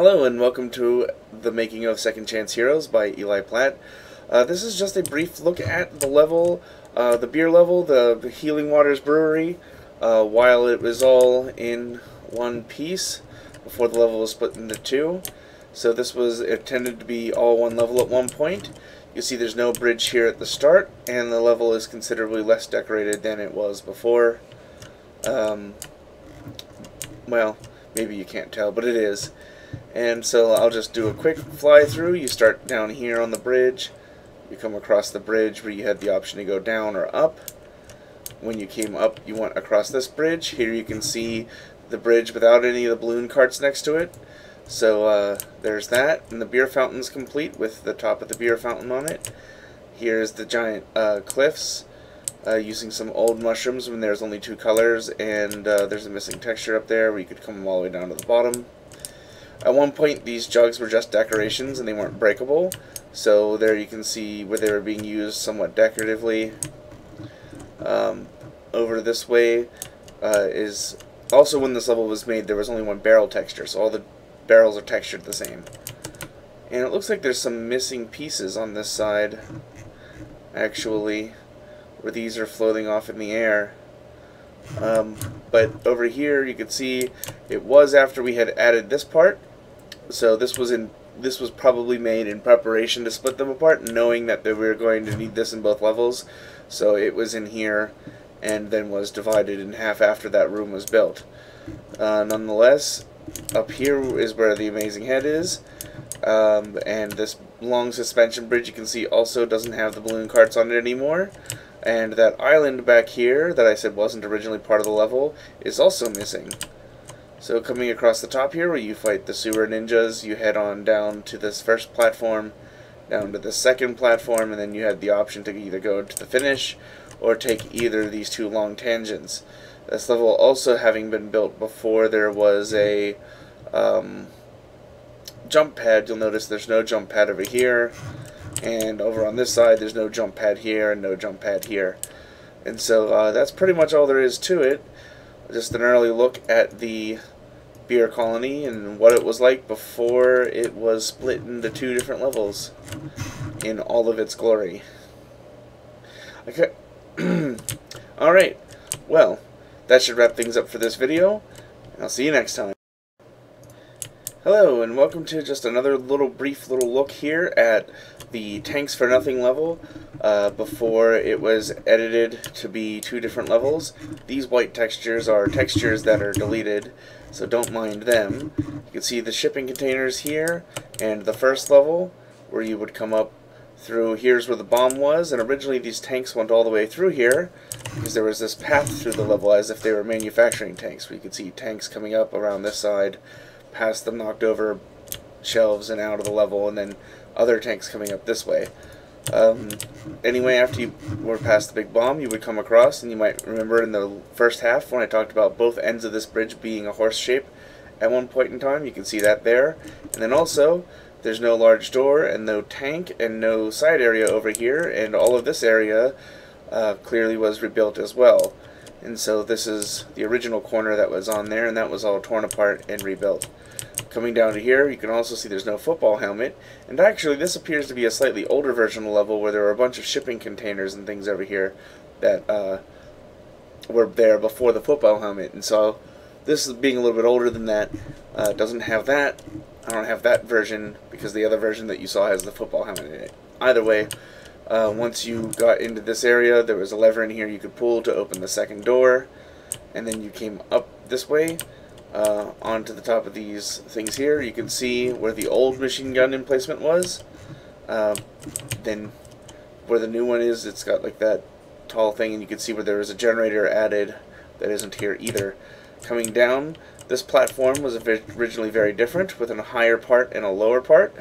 Hello and welcome to the making of Second Chance Heroes by Eli Platt. This is just a brief look at the level, the beer level, the Healing Waters Brewery, while it was all in one piece before the level was split into two. So this was intended to be all one level at one point. You see there's no bridge here at the start, and the level is considerably less decorated than it was before. Well, maybe you can't tell, but it is. And so I'll just do a quick fly through. You start down here on the bridge. You come across the bridge where you had the option to go down or up. When you came up, you went across this bridge. Here you can see the bridge without any of the balloon carts next to it. So there's that. And the beer fountain's complete with the top of the beer fountain on it. Here's the giant cliffs using some old mushrooms when there's only two colors. And there's a missing texture up there where you could come all the way down to the bottom. At one point, these jugs were just decorations and they weren't breakable, so there you can see where they were being used somewhat decoratively. Over this way is also when this level was made, there was only one barrel texture, so all the barrels are textured the same. And it looks like there's some missing pieces on this side, actually, where these are floating off in the air. But over here you can see it was after we had added this part. So this was probably made in preparation to split them apart, knowing that we were going to need this in both levels. So it was in here and then was divided in half after that room was built. Nonetheless, up here is where the amazing head is. And this long suspension bridge you can see also doesn't have the balloon carts on it anymore. And that island back here that I said wasn't originally part of the level is also missing. So coming across the top here where you fight the sewer ninjas, you head on down to this first platform, down to the second platform, and then you had the option to either go to the finish or take either of these two long tangents. This level also having been built before there was a jump pad. You'll notice there's no jump pad over here. And over on this side, there's no jump pad here and no jump pad here. And so that's pretty much all there is to it. Just an early look at the beer colony and what it was like before it was split into two different levels in all of its glory. Okay. Alright. Well, that should wrap things up for this video. And I'll see you next time. Hello, and welcome to just another brief little look here at the Tanks for Nothing level before it was edited to be two different levels. These white textures are textures that are deleted, so don't mind them. You can see the shipping containers here, and the first level where you would come up through. Here's where the bomb was, and originally these tanks went all the way through here because there was this path through the level as if they were manufacturing tanks, where you could see tanks coming up around this side, past them knocked over shelves and out of the level, and then other tanks coming up this way. Anyway, after you were past the big bomb, you would come across, and you might remember in the first half when I talked about both ends of this bridge being a horse shape at one point in time. You can see that there. And then also, there's no large door and no tank and no side area over here, and all of this area clearly was rebuilt as well. And so this is the original corner that was on there, and that was all torn apart and rebuilt. Coming down to here, you can also see there's no football helmet, and actually this appears to be a slightly older version of the level where there were a bunch of shipping containers and things over here that were there before the football helmet. And so this is being a little bit older than that. Doesn't have that. I don't have that version because the other version that you saw has the football helmet in it. Either way, once you got into this area, there was a lever in here you could pull to open the second door, and then you came up this way onto the top of these things here. You can see where the old machine gun emplacement was. Then where the new one is, it's got like that tall thing, and you can see where there is a generator added that isn't here either. Coming down, this platform was originally very different, with a higher part and a lower part.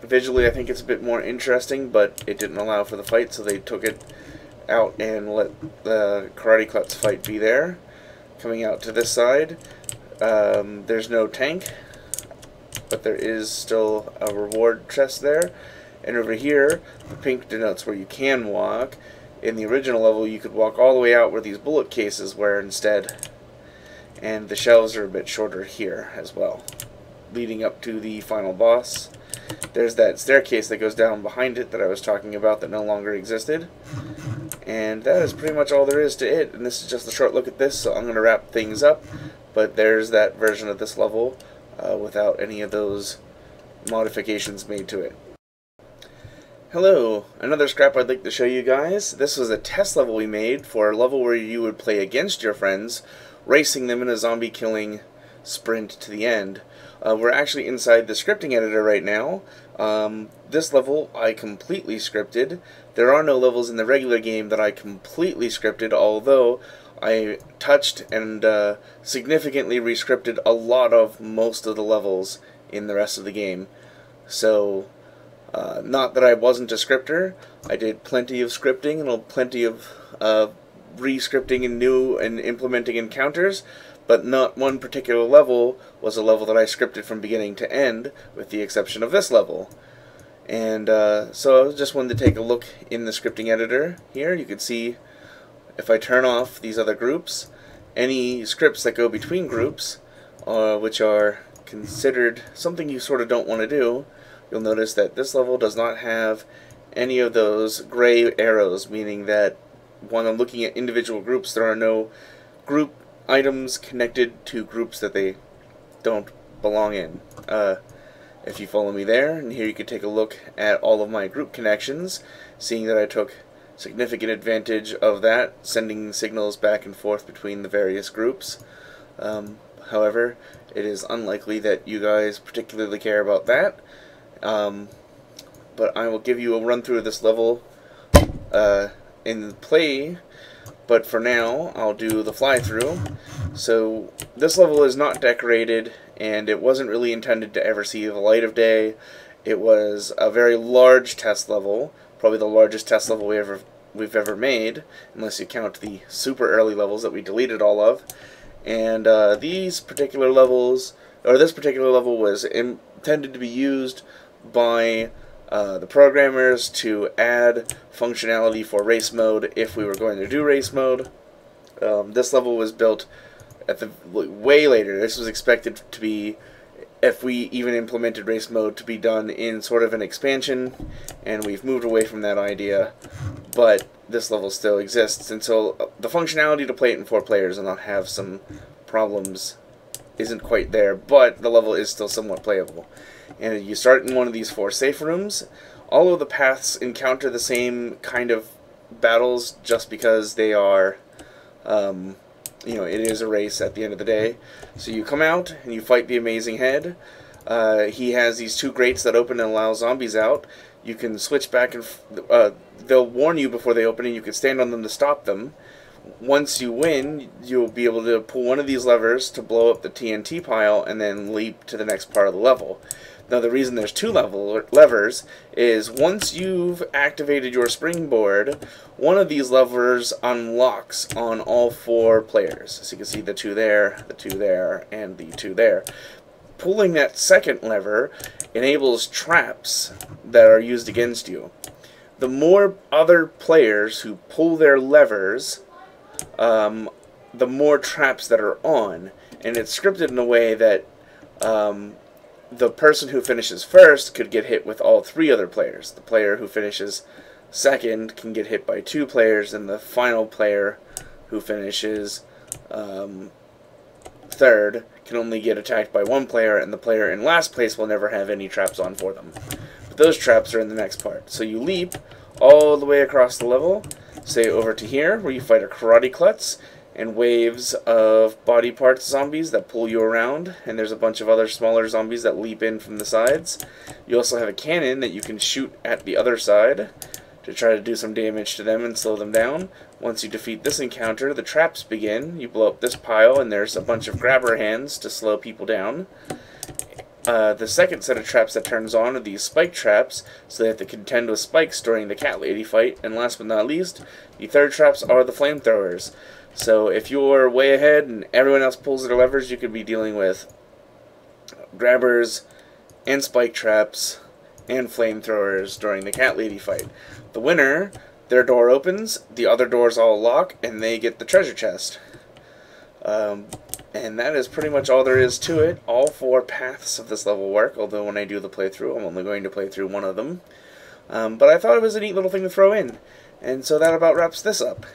Visually, I think it's a bit more interesting, but it didn't allow for the fight, so they took it out and let the Karate Klutz fight be there. Coming out to this side, there's no tank, but there is still a reward chest there. And over here, the pink denotes where you can walk. In the original level, you could walk all the way out where these bullet cases were instead. and the shelves are a bit shorter here as well, leading up to the final boss. There's that staircase that goes down behind it that I was talking about that no longer existed. And that is pretty much all there is to it, and this is just a short look at this, so I'm going to wrap things up. But there's that version of this level without any of those modifications made to it. Hello, another scrap I'd like to show you guys. This was a test level we made for a level where you would play against your friends, racing them in a zombie killing sprint to the end. We're actually inside the scripting editor right now. This level I completely scripted. There are no levels in the regular game that I completely scripted, although I touched and significantly rescripted a lot of most of the levels in the rest of the game. So, not that I wasn't a scripter. I did plenty of scripting and plenty of re-scripting and new and implementing encounters, but not one particular level was a level that I scripted from beginning to end, with the exception of this level. And so I just wanted to take a look in the scripting editor here. You can see if I turn off these other groups, any scripts that go between groups, which are considered something you sort of don't want to do, you'll notice that this level does not have any of those gray arrows, meaning that when I'm looking at individual groups, there are no group items connected to groups that they don't belong in. If you follow me there, and here you can take a look at all of my group connections, seeing that I took significant advantage of that, sending signals back and forth between the various groups. However, it is unlikely that you guys particularly care about that. But I will give you a run through of this level in play, but for now I'll do the fly through. So this level is not decorated, and it wasn't really intended to ever see the light of day. It was a very large test level, probably the largest test level we've ever made, unless you count the super early levels that we deleted all of. And these particular levels, or this particular level, was intended to be used by the programmers to add functionality for race mode if we were going to do race mode. This level was built at the way later. This was expected to be, if we even implemented race mode, to be done in sort of an expansion, and we've moved away from that idea. But this level still exists, and so the functionality to play it in 4 players and not have some problems isn't quite there, but the level is still somewhat playable. And you start in one of these 4 safe rooms. All of the paths encounter the same kind of battles just because they are, you know, it is a race at the end of the day. So you come out and you fight the Amazing Head. He has these 2 grates that open and allow zombies out. You can switch back and they'll warn you before they open, and you can stand on them to stop them. Once you win, you'll be able to pull one of these levers to blow up the TNT pile and then leap to the next part of the level. Now, the reason there's 2 levers is once you've activated your springboard, one of these levers unlocks on all 4 players. So you can see the 2 there, the 2 there, and the 2 there. Pulling that second lever enables traps that are used against you. The more other players who pull their levers, the more traps that are on, and it's scripted in a way that the person who finishes first could get hit with all 3 other players. The player who finishes second can get hit by 2 players, and the final player who finishes third can only get attacked by 1 player, and the player in last place will never have any traps on for them. But those traps are in the next part. So you leap all the way across the level, say over to here, where you fight a karate klutz and waves of body parts zombies that pull you around, and there's a bunch of other smaller zombies that leap in from the sides. You also have a cannon that you can shoot at the other side to try to do some damage to them and slow them down. Once you defeat this encounter, the traps begin. You blow up this pile, and there's a bunch of grabber hands to slow people down. The second set of traps that turns on are these spike traps, so they have to contend with spikes during the cat lady fight. And last but not least, the third traps are the flamethrowers. So if you're way ahead and everyone else pulls their levers, you could be dealing with grabbers and spike traps and flamethrowers during the cat lady fight. The winner, their door opens, the other doors all lock, and they get the treasure chest. And that is pretty much all there is to it. All 4 paths of this level work, although when I do the playthrough, I'm only going to play through one of them. But I thought it was a neat little thing to throw in. And so that about wraps this up.